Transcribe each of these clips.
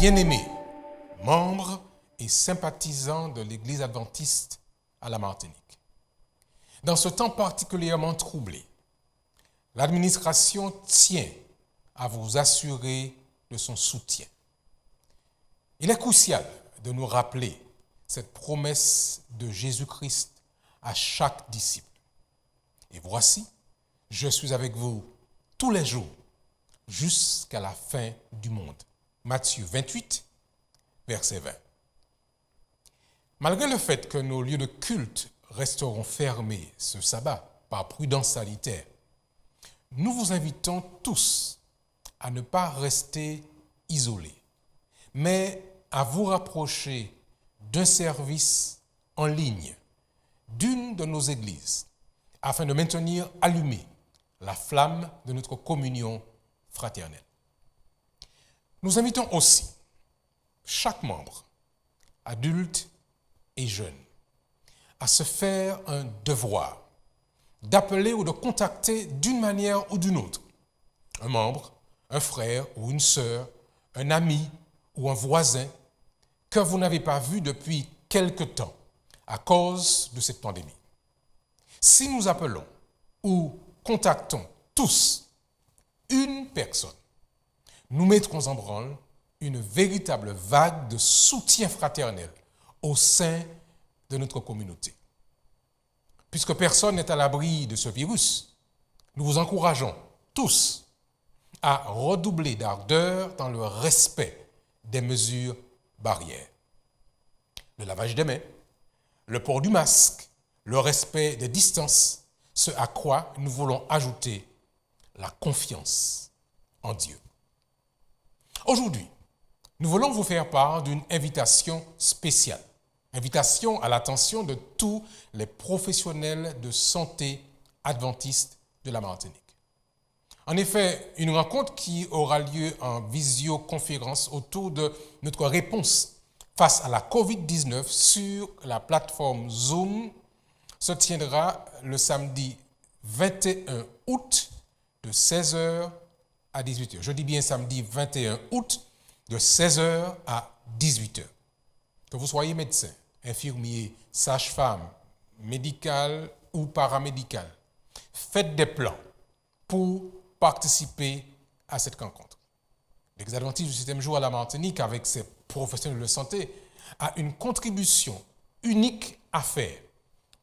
Bien-aimés, membres et sympathisants de l'Église adventiste à la Martinique. Dans ce temps particulièrement troublé, l'administration tient à vous assurer de son soutien. Il est crucial de nous rappeler cette promesse de Jésus-Christ à chaque disciple. Et voici, je suis avec vous tous les jours jusqu'à la fin du monde. Matthieu 28, verset 20. Malgré le fait que nos lieux de culte resteront fermés ce sabbat par prudence sanitaire, nous vous invitons tous à ne pas rester isolés, mais à vous rapprocher d'un service en ligne d'une de nos églises afin de maintenir allumée la flamme de notre communion fraternelle. Nous invitons aussi chaque membre, adulte et jeune, à se faire un devoir d'appeler ou de contacter d'une manière ou d'une autre un membre, un frère ou une sœur, un ami ou un voisin que vous n'avez pas vu depuis quelque temps à cause de cette pandémie. Si nous appelons ou contactons tous une personne, nous mettrons en branle une véritable vague de soutien fraternel au sein de notre communauté. Puisque personne n'est à l'abri de ce virus, nous vous encourageons tous à redoubler d'ardeur dans le respect des mesures barrières. Le lavage des mains, le port du masque, le respect des distances, ce à quoi nous voulons ajouter la confiance en Dieu. Aujourd'hui, nous voulons vous faire part d'une invitation spéciale. Invitation à l'attention de tous les professionnels de santé adventistes de la Martinique. En effet, une rencontre qui aura lieu en visioconférence autour de notre réponse face à la COVID-19 sur la plateforme Zoom se tiendra le samedi 21 août de 16h à 18h. Je dis bien samedi 21 août de 16h à 18h. Que vous soyez médecin, infirmier, sage-femme, médical ou paramédical, faites des plans pour participer à cette rencontre. L'Église adventiste du 7e jour à la Martinique, avec ses professionnels de santé, a une contribution unique à faire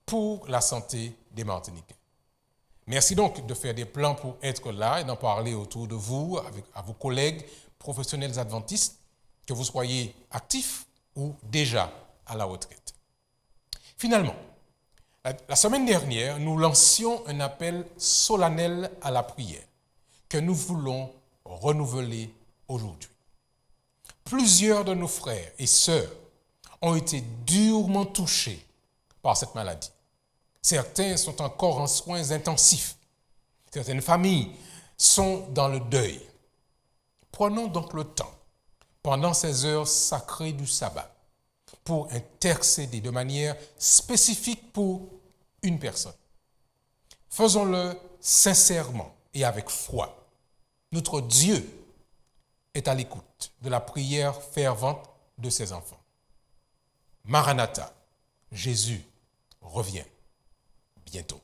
pour la santé des Martiniquais. Merci donc de faire des plans pour être là et d'en parler autour de vous, à vos collègues professionnels adventistes, que vous soyez actifs ou déjà à la retraite. Finalement, la semaine dernière, nous lancions un appel solennel à la prière que nous voulons renouveler aujourd'hui. Plusieurs de nos frères et sœurs ont été durement touchés par cette maladie. Certains sont encore en soins intensifs. Certaines familles sont dans le deuil. Prenons donc le temps, pendant ces heures sacrées du sabbat, pour intercéder de manière spécifique pour une personne. Faisons-le sincèrement et avec foi. Notre Dieu est à l'écoute de la prière fervente de ses enfants. Maranatha, Jésus revient bientôt.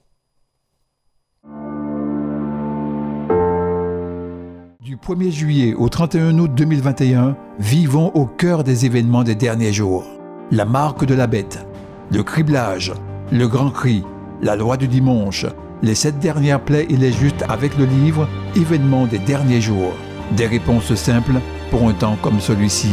Du 1er juillet au 31 août 2021, vivons au cœur des événements des derniers jours. La marque de la bête, le criblage, le grand cri, la loi du dimanche, les 7 dernières plaies et les justes avec le livre « Événements des derniers jours ». Des réponses simples pour un temps comme celui-ci.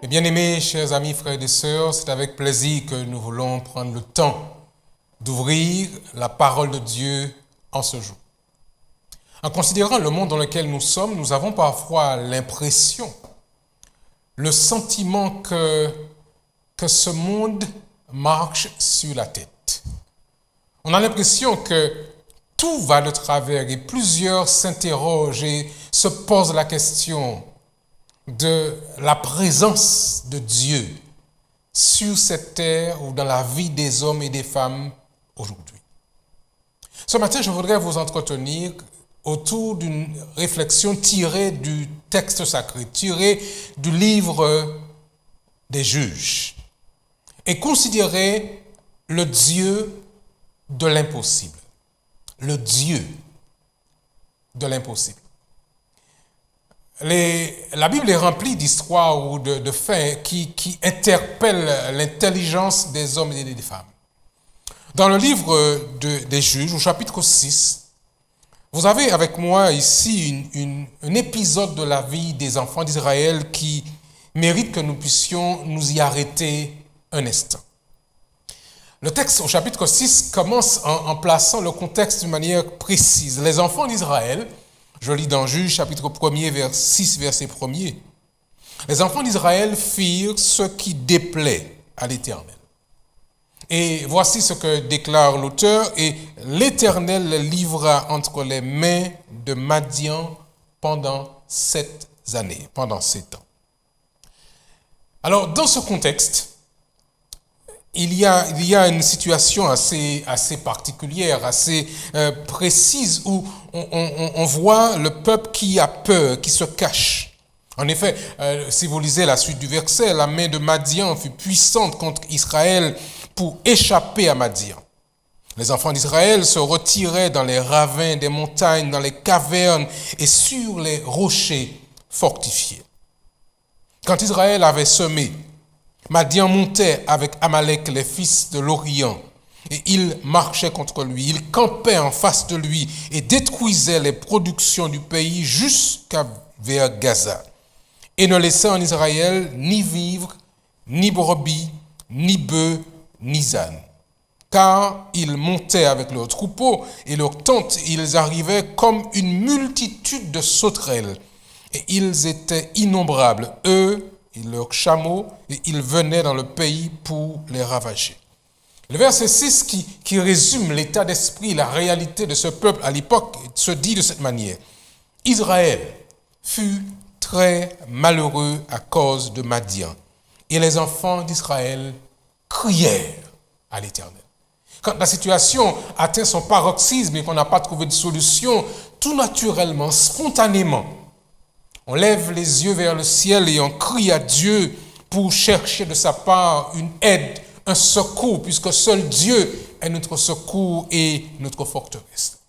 Bien-aimés, chers amis, frères et sœurs, c'est avec plaisir que nous voulons prendre le temps d'ouvrir la parole de Dieu en ce jour. En considérant le monde dans lequel nous sommes, nous avons parfois l'impression, le sentiment que ce monde marche sur la tête. On a l'impression que tout va de travers et plusieurs s'interrogent et se posent la question: de la présence de Dieu sur cette terre ou dans la vie des hommes et des femmes aujourd'hui. Ce matin, je voudrais vous entretenir autour d'une réflexion tirée du texte sacré, tirée du livre des Juges, et considérer le Dieu de l'impossible. Le Dieu de l'impossible. La Bible est remplie d'histoires ou de faits qui interpellent l'intelligence des hommes et des femmes. Dans le livre des Juges, au chapitre 6, vous avez avec moi ici un épisode de la vie des enfants d'Israël qui mérite que nous puissions nous y arrêter un instant. Le texte au chapitre 6 commence en plaçant le contexte d'une manière précise. Les enfants d'Israël, je lis dans Juges chapitre 1er, vers 6, verset 1er. Les enfants d'Israël firent ce qui déplaît à l'Éternel. Et voici ce que déclare l'auteur. Et l'Éternel les livra entre les mains de Madian pendant 7 années, pendant 7 ans. Alors, dans ce contexte, il y a une situation assez particulière, assez précise, où on voit le peuple qui a peur, qui se cache. En effet, si vous lisez la suite du verset, la main de Madian fut puissante contre Israël pour échapper à Madian. Les enfants d'Israël se retiraient dans les ravins des montagnes, dans les cavernes et sur les rochers fortifiés. Quand Israël avait semé, Madian montait avec Amalek, les fils de l'Orient, et il marchait contre lui. Il campait en face de lui et détruisait les productions du pays jusqu'à vers Gaza, et ne laissait en Israël ni vivre, ni brebis, ni bœufs, ni ânes. Car ils montaient avec leurs troupeaux et leurs tentes, ils arrivaient comme une multitude de sauterelles, et ils étaient innombrables, eux et leurs chameaux, et ils venaient dans le pays pour les ravager. Le verset 6 qui résume l'état d'esprit, la réalité de ce peuple à l'époque, se dit de cette manière. Israël fut très malheureux à cause de Madian, et les enfants d'Israël crièrent à l'Éternel. Quand la situation atteint son paroxysme et qu'on n'a pas trouvé de solution, tout naturellement, spontanément, on lève les yeux vers le ciel et on crie à Dieu pour chercher de sa part une aide, un secours, puisque seul Dieu est notre secours et notre forteresse.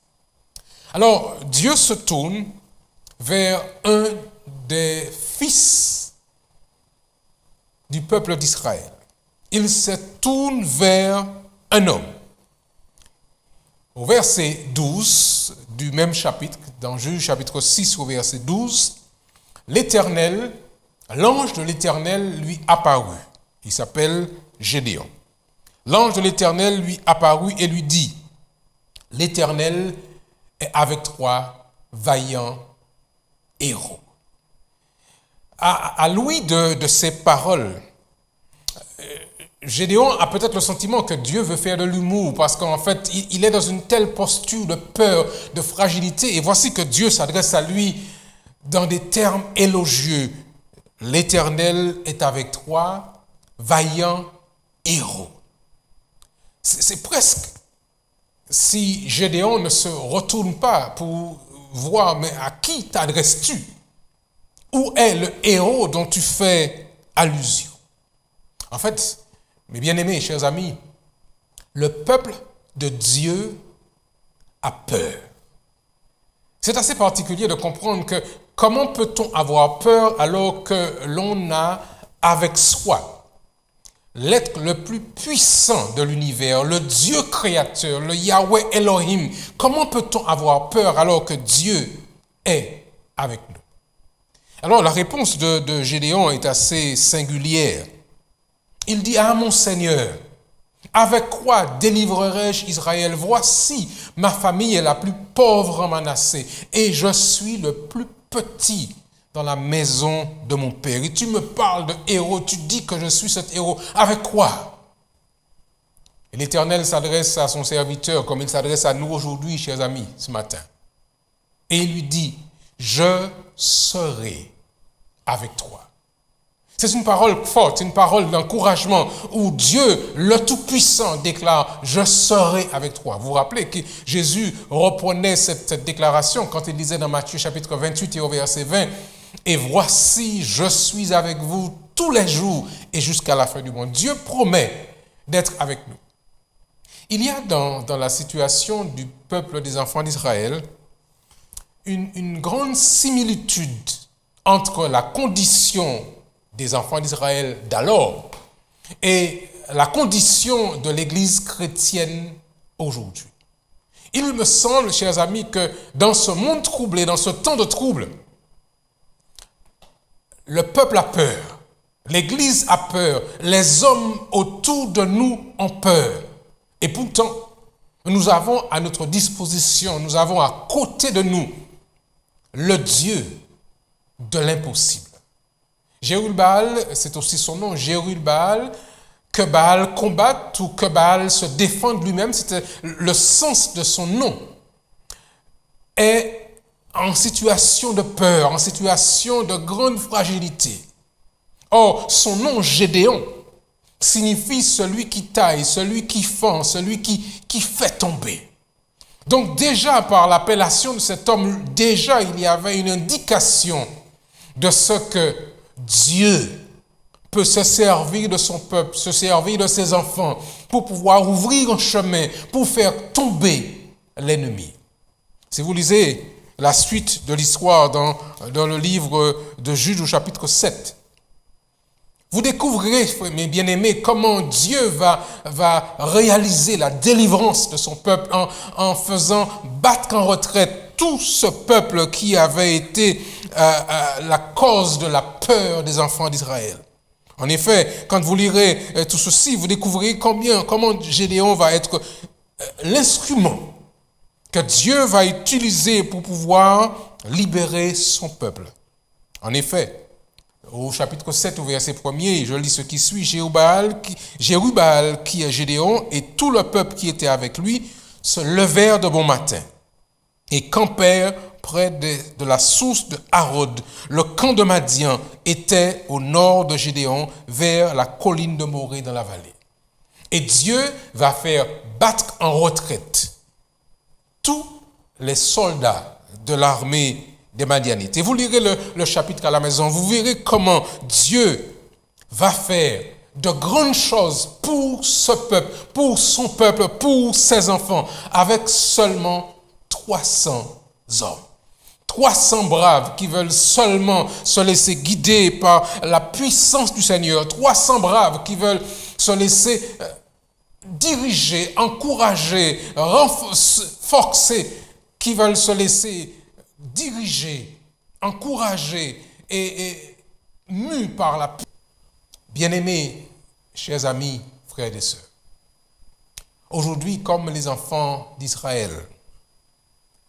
Alors, Dieu se tourne vers un des fils du peuple d'Israël. Il se tourne vers un homme. Au verset 12 du même chapitre, dans Juges chapitre 6 au verset 12, l'ange de l'Éternel lui apparut. Il s'appelle Gédéon. L'ange de l'Éternel lui apparut et lui dit, l'Éternel est avec toi, vaillant héros. À l'ouïe de ces paroles, Gédéon a peut-être le sentiment que Dieu veut faire de l'humour parce qu'en fait, il est dans une telle posture de peur, de fragilité. Et voici que Dieu s'adresse à lui dans des termes élogieux. L'Éternel est avec toi, vaillant héros. C'est presque si Gédéon ne se retourne pas pour voir, mais à qui t'adresses-tu? Où est le héros dont tu fais allusion? En fait, mes bien-aimés, chers amis, le peuple de Dieu a peur. C'est assez particulier de comprendre que comment peut-on avoir peur alors que l'on a avec soi l'être le plus puissant de l'univers, le Dieu créateur, le Yahweh Elohim. Comment peut-on avoir peur alors que Dieu est avec nous? Alors la réponse de Gédéon est assez singulière. Il dit, ah mon Seigneur, avec quoi délivrerai-je Israël? Voici, ma famille est la plus pauvre en Manassé, et je suis le plus petit dans la maison de mon père. Et tu me parles de héros, tu dis que je suis cet héros. Avec quoi? Et l'Éternel s'adresse à son serviteur comme il s'adresse à nous aujourd'hui, chers amis, ce matin. Et il lui dit, je serai avec toi. C'est une parole forte, une parole d'encouragement où Dieu, le Tout-Puissant, déclare « Je serai avec toi ». Vous vous rappelez que Jésus reprenait cette déclaration quand il disait dans Matthieu chapitre 28 et au verset 20 « Et voici, je suis avec vous tous les jours et jusqu'à la fin du monde ». Dieu promet d'être avec nous. Il y a dans la situation du peuple des enfants d'Israël une grande similitude entre la condition des enfants d'Israël d'alors et la condition de l'Église chrétienne aujourd'hui. Il me semble, chers amis, que dans ce monde troublé, dans ce temps de trouble, le peuple a peur, l'Église a peur, les hommes autour de nous ont peur. Et pourtant, nous avons à notre disposition, nous avons à côté de nous le Dieu de l'impossible. Jérubbaal, c'est aussi son nom, Jérubbaal, que Baal combatte ou que Baal se défende lui-même, c'était le sens de son nom, est en situation de peur, en situation de grande fragilité. Or, son nom Gédéon signifie celui qui taille, celui qui fend, celui qui fait tomber. Donc déjà, par l'appellation de cet homme, déjà il y avait une indication de ce que Dieu peut se servir de son peuple, se servir de ses enfants pour pouvoir ouvrir un chemin, pour faire tomber l'ennemi. Si vous lisez la suite de l'histoire dans le livre de Juge au chapitre 7, vous découvrirez, mes bien-aimés, comment Dieu va réaliser la délivrance de son peuple en faisant battre en retraite tout ce peuple qui avait été la cause de la peur des enfants d'Israël. En effet, quand vous lirez tout ceci, vous découvrirez comment Gédéon va être l'instrument que Dieu va utiliser pour pouvoir libérer son peuple. En effet, au chapitre 7, au verset 1er, je lis ce qui suit, Jérubbaal, qui est Gédéon, et tout le peuple qui était avec lui, se levèrent de bon matin et campèrent près de la source de Harod. Le camp de Madian était au nord de Gédéon, vers la colline de Morée dans la vallée. Et Dieu va faire battre en retraite tous les soldats de l'armée des Madianites. Et vous lirez le chapitre à la maison, vous verrez comment Dieu va faire de grandes choses pour ce peuple, pour son peuple, pour ses enfants, avec seulement 300 hommes. 300 braves qui veulent seulement se laisser guider par la puissance du Seigneur. 300 braves qui veulent se laisser diriger, encourager, renforcer, qui veulent se laisser diriger, encourager et mus par la puissance. Bien-aimés, chers amis, frères et sœurs, aujourd'hui, comme les enfants d'Israël,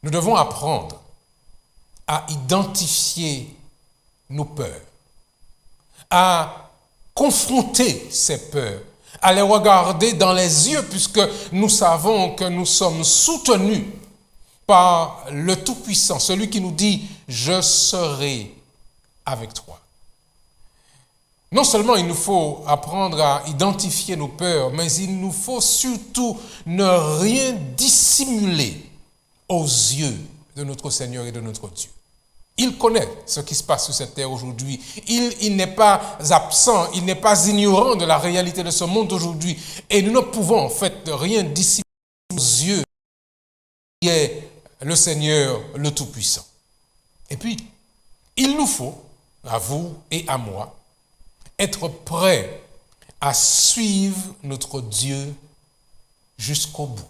nous devons apprendre à identifier nos peurs, à confronter ces peurs, à les regarder dans les yeux, puisque nous savons que nous sommes soutenus par le Tout-Puissant, celui qui nous dit « Je serai avec toi ». Non seulement il nous faut apprendre à identifier nos peurs, mais il nous faut surtout ne rien dissimuler aux yeux de notre Seigneur et de notre Dieu. Il connaît ce qui se passe sur cette terre aujourd'hui. Il n'est pas absent, il n'est pas ignorant de la réalité de ce monde aujourd'hui. Et nous ne pouvons en fait rien dissimuler aux yeux qui est le Seigneur, le Tout-Puissant. Et puis, il nous faut, à vous et à moi, être prêts à suivre notre Dieu jusqu'au bout,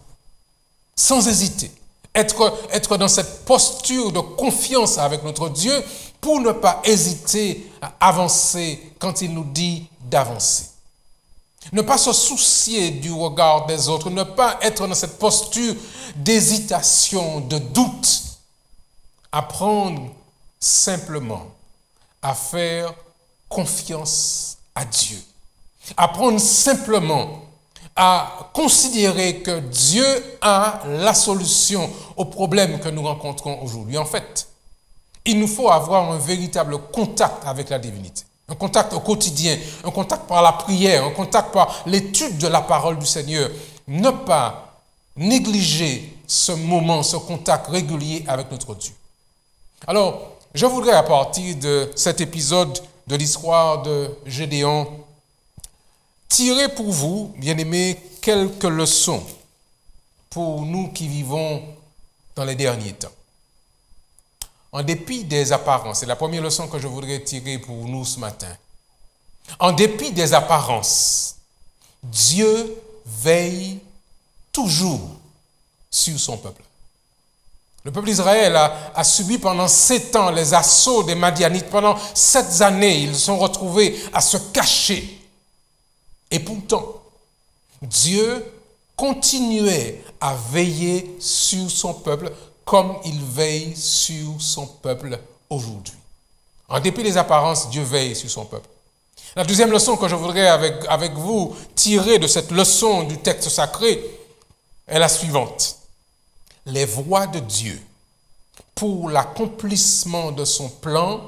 sans hésiter. Être dans cette posture de confiance avec notre Dieu pour ne pas hésiter à avancer quand il nous dit d'avancer. Ne pas se soucier du regard des autres, ne pas être dans cette posture d'hésitation, de doute. Apprendre simplement à faire confiance à Dieu. Apprendre simplement à considérer que Dieu a la solution aux problèmes que nous rencontrons aujourd'hui. En fait, Il nous faut avoir un véritable contact avec la divinité. Un contact au quotidien, un contact par la prière, un contact par l'étude de la parole du Seigneur. Ne pas négliger ce moment, ce contact régulier avec notre Dieu. Alors, je voudrais à partir de cet épisode de l'histoire de Gédéon, tirer pour vous, bien-aimés, quelques leçons pour nous qui vivons dans les derniers temps. En dépit des apparences, c'est la première leçon que je voudrais tirer pour nous ce matin. En dépit des apparences, Dieu veille toujours sur son peuple. Le peuple d'Israël a subi pendant 7 ans les assauts des Madianites. Pendant 7 années, ils se sont retrouvés à se cacher. Et pourtant, Dieu continuait à veiller sur son peuple comme il veille sur son peuple aujourd'hui. En dépit des apparences, Dieu veille sur son peuple. La deuxième leçon que je voudrais avec vous tirer de cette leçon du texte sacré est la suivante. Les voies de Dieu pour l'accomplissement de son plan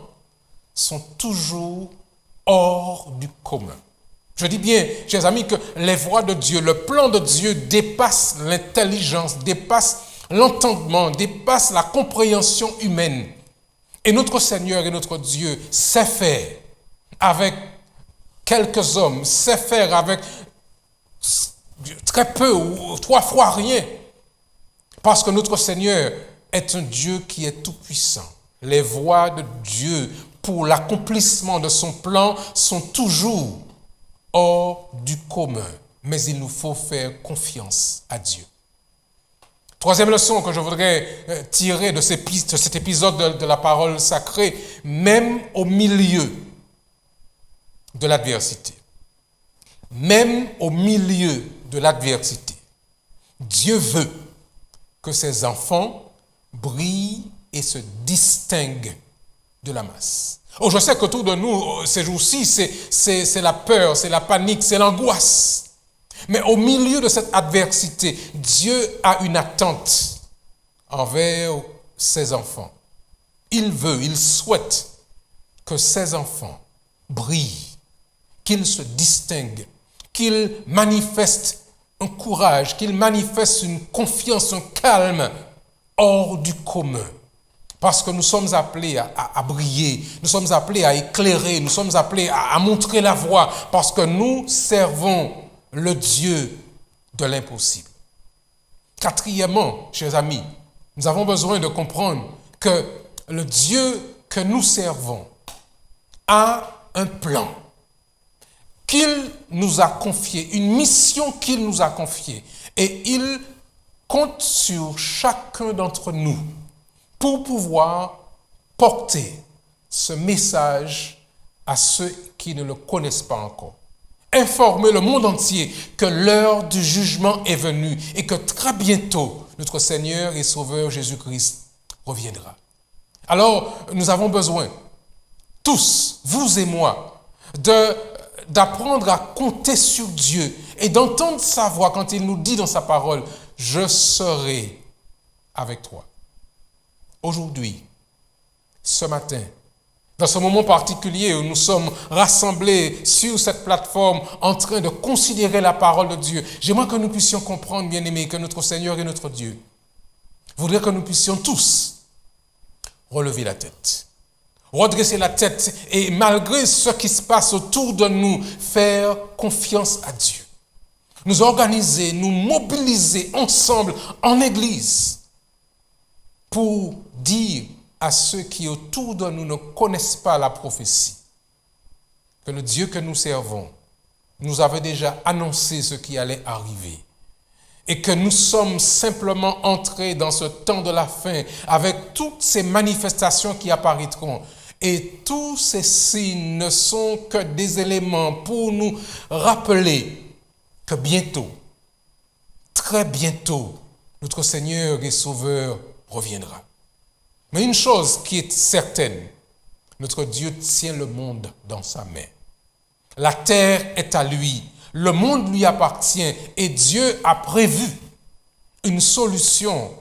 sont toujours hors du commun. Je dis bien, chers amis, que les voies de Dieu, le plan de Dieu dépasse l'intelligence, dépasse l'entendement, dépasse la compréhension humaine. Et notre Seigneur et notre Dieu sait faire avec quelques hommes, sait faire avec très peu ou 3 fois rien. Parce que notre Seigneur est un Dieu qui est tout-puissant. Les voies de Dieu pour l'accomplissement de son plan sont toujours hors du commun. Mais il nous faut faire confiance à Dieu. Troisième leçon que je voudrais tirer de cet épisode de la parole sacrée, même au milieu de l'adversité, même au milieu de l'adversité, Dieu veut que ses enfants brillent et se distinguent de la masse. Oh, je sais qu'autour de nous, ces jours-ci, c'est la peur, c'est la panique, c'est l'angoisse. Mais au milieu de cette adversité, Dieu a une attente envers ses enfants. Il souhaite que ses enfants brillent, qu'ils se distinguent, qu'ils manifestent un courage, qu'ils manifestent une confiance, un calme hors du commun. Parce que nous sommes appelés à briller, nous sommes appelés à éclairer, nous sommes appelés à montrer la voie, parce que nous servons le Dieu de l'impossible. Quatrièmement, chers amis, nous avons besoin de comprendre que le Dieu que nous servons a un plan qu'il nous a confié, une mission qu'il nous a confiée. Et il compte sur chacun d'entre nous pour pouvoir porter ce message à ceux qui ne le connaissent pas encore. Informer le monde entier que l'heure du jugement est venue et que très bientôt, notre Seigneur et Sauveur Jésus-Christ reviendra. Alors, nous avons besoin, tous, vous et moi, d'apprendre à compter sur Dieu et d'entendre sa voix quand il nous dit dans sa parole, « Je serai avec toi ». Aujourd'hui, ce matin, dans ce moment particulier où nous sommes rassemblés sur cette plateforme en train de considérer la parole de Dieu, j'aimerais que nous puissions comprendre, bien-aimés, que notre Seigneur est notre Dieu. Je voudrais que nous puissions tous relever la tête, redresser la tête et malgré ce qui se passe autour de nous, faire confiance à Dieu. Nous organiser, nous mobiliser ensemble en Église pour dire à ceux qui autour de nous ne connaissent pas la prophétie que le Dieu que nous servons nous avait déjà annoncé ce qui allait arriver et que nous sommes simplement entrés dans ce temps de la fin avec toutes ces manifestations qui apparaîtront. Et tous ces signes ne sont que des éléments pour nous rappeler que bientôt, très bientôt, notre Seigneur et Sauveur reviendra. Mais une chose qui est certaine, notre Dieu tient le monde dans sa main. La terre est à lui, le monde lui appartient et Dieu a prévu une solution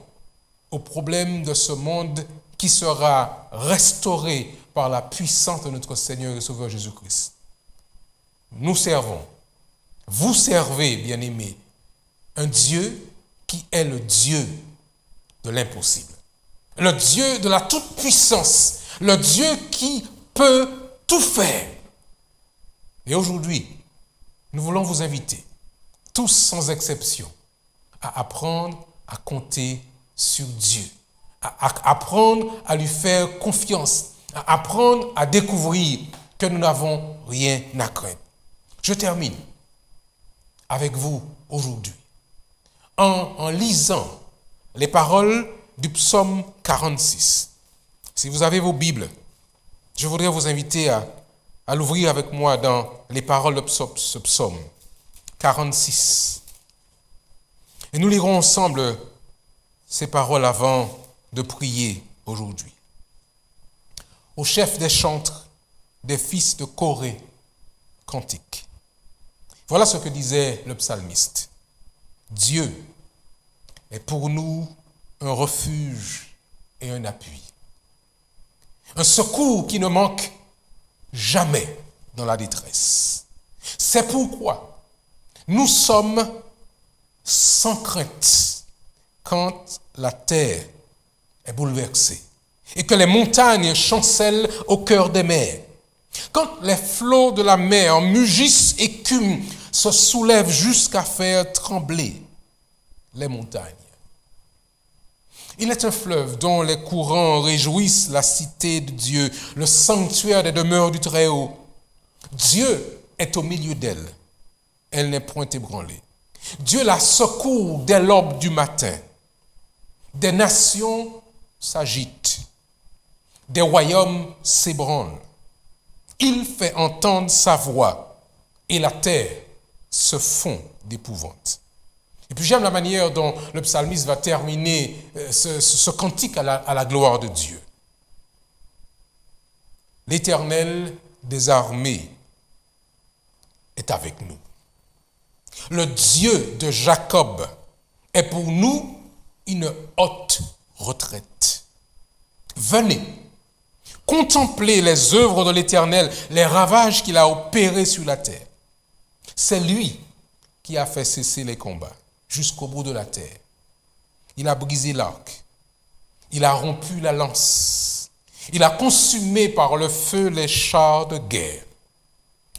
au problème de ce monde qui sera restaurée par la puissance de notre Seigneur et Sauveur Jésus-Christ. Nous servons, vous servez, bien-aimés, un Dieu qui est le Dieu de l'impossible, le Dieu de la toute-puissance, le Dieu qui peut tout faire. Et aujourd'hui, nous voulons vous inviter, tous sans exception, à apprendre à compter sur Dieu, à apprendre à lui faire confiance, à apprendre à découvrir que nous n'avons rien à craindre. Je termine avec vous aujourd'hui en lisant les paroles du psaume 46. Si vous avez vos Bibles, je voudrais vous inviter à l'ouvrir avec moi dans les paroles de ce psaume 46. Et nous lirons ensemble ces paroles avant de prier aujourd'hui. Au chef des chantres des fils de Corée, cantique. Voilà ce que disait le psalmiste. Dieu est pour nous un refuge et un appui. Un secours qui ne manque jamais dans la détresse. C'est pourquoi nous sommes sans crainte quand la terre est bouleversée et que les montagnes chancellent au cœur des mers. Quand les flots de la mer mugissent, écument, se soulèvent jusqu'à faire trembler les montagnes. Il est un fleuve dont les courants réjouissent la cité de Dieu, le sanctuaire des demeures du Très-Haut. Dieu est au milieu d'elle. Elle n'est point ébranlée. Dieu la secourt dès l'aube du matin. Des nations s'agitent. Des royaumes s'ébranlent. Il fait entendre sa voix et la terre se fond d'épouvante. Et puis j'aime la manière dont le psalmiste va terminer ce cantique à la gloire de Dieu. L'Éternel des armées est avec nous. Le Dieu de Jacob est pour nous une haute retraite. Venez, contemplez les œuvres de l'Éternel, les ravages qu'il a opérés sur la terre. C'est lui qui a fait cesser les combats jusqu'au bout de la terre. Il a brisé l'arc. Il a rompu la lance. Il a consumé par le feu les chars de guerre.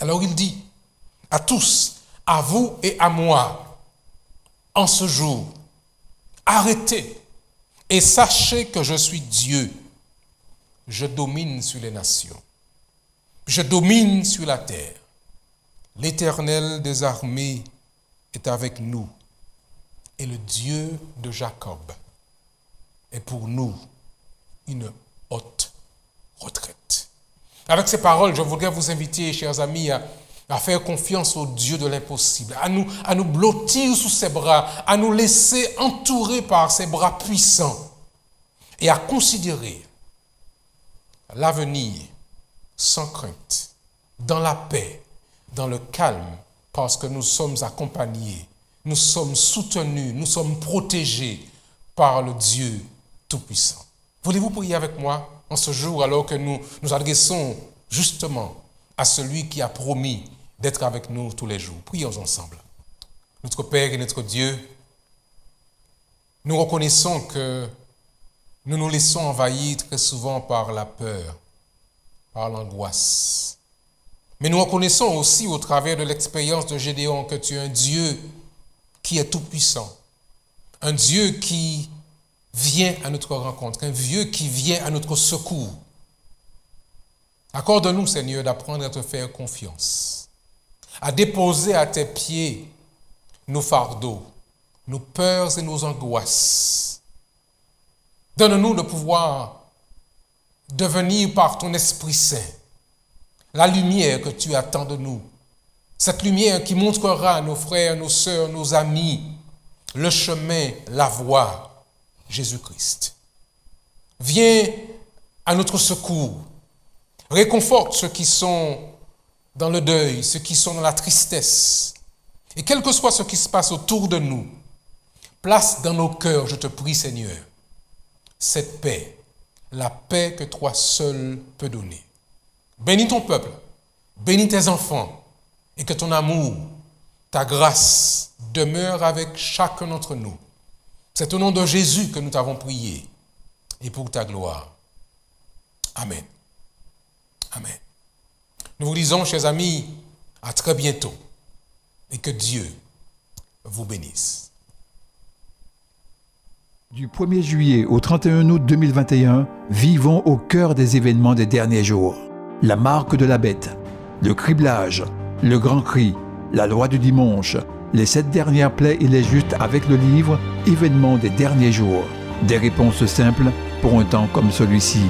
Alors il dit à tous, à vous et à moi, en ce jour, arrêtez et sachez que je suis Dieu. Je domine sur les nations. Je domine sur la terre. L'Éternel des armées est avec nous. Et le Dieu de Jacob est pour nous une haute retraite. Avec ces paroles, je voudrais vous inviter, chers amis, à faire confiance au Dieu de l'impossible, à nous blottir sous ses bras, à nous laisser entourer par ses bras puissants et à considérer l'avenir sans crainte, dans la paix, dans le calme, parce que nous sommes accompagnés, nous sommes soutenus, nous sommes protégés par le Dieu Tout-Puissant. Voulez-vous prier avec moi en ce jour alors que nous nous adressons justement à celui qui a promis d'être avec nous tous les jours? Prions ensemble. Notre Père et notre Dieu, nous reconnaissons que nous nous laissons envahir très souvent par la peur, par l'angoisse. Mais nous reconnaissons aussi au travers de l'expérience de Gédéon que tu es un Dieu qui est tout-puissant, un Dieu qui vient à notre rencontre, un Dieu qui vient à notre secours. Accorde-nous, Seigneur, d'apprendre à te faire confiance, à déposer à tes pieds nos fardeaux, nos peurs et nos angoisses. Donne-nous de pouvoir devenir par ton Esprit Saint la lumière que tu attends de nous. Cette lumière qui montrera à nos frères, nos sœurs, nos amis, le chemin, la voie, Jésus-Christ. Viens à notre secours. Réconforte ceux qui sont dans le deuil, ceux qui sont dans la tristesse. Et quel que soit ce qui se passe autour de nous, place dans nos cœurs, je te prie Seigneur, cette paix, la paix que toi seul peux donner. Bénis ton peuple, bénis tes enfants, et que ton amour, ta grâce demeure avec chacun d'entre nous. C'est au nom de Jésus que nous t'avons prié, et pour ta gloire. Amen. Amen. Nous vous disons, chers amis, à très bientôt, et que Dieu vous bénisse. Du 1er juillet au 31 août 2021, vivons au cœur des événements des derniers jours. La marque de la bête, le criblage, le grand cri, la loi du dimanche, les 7 dernières plaies et les justes avec le livre « Événements des derniers jours ». Des réponses simples pour un temps comme celui-ci.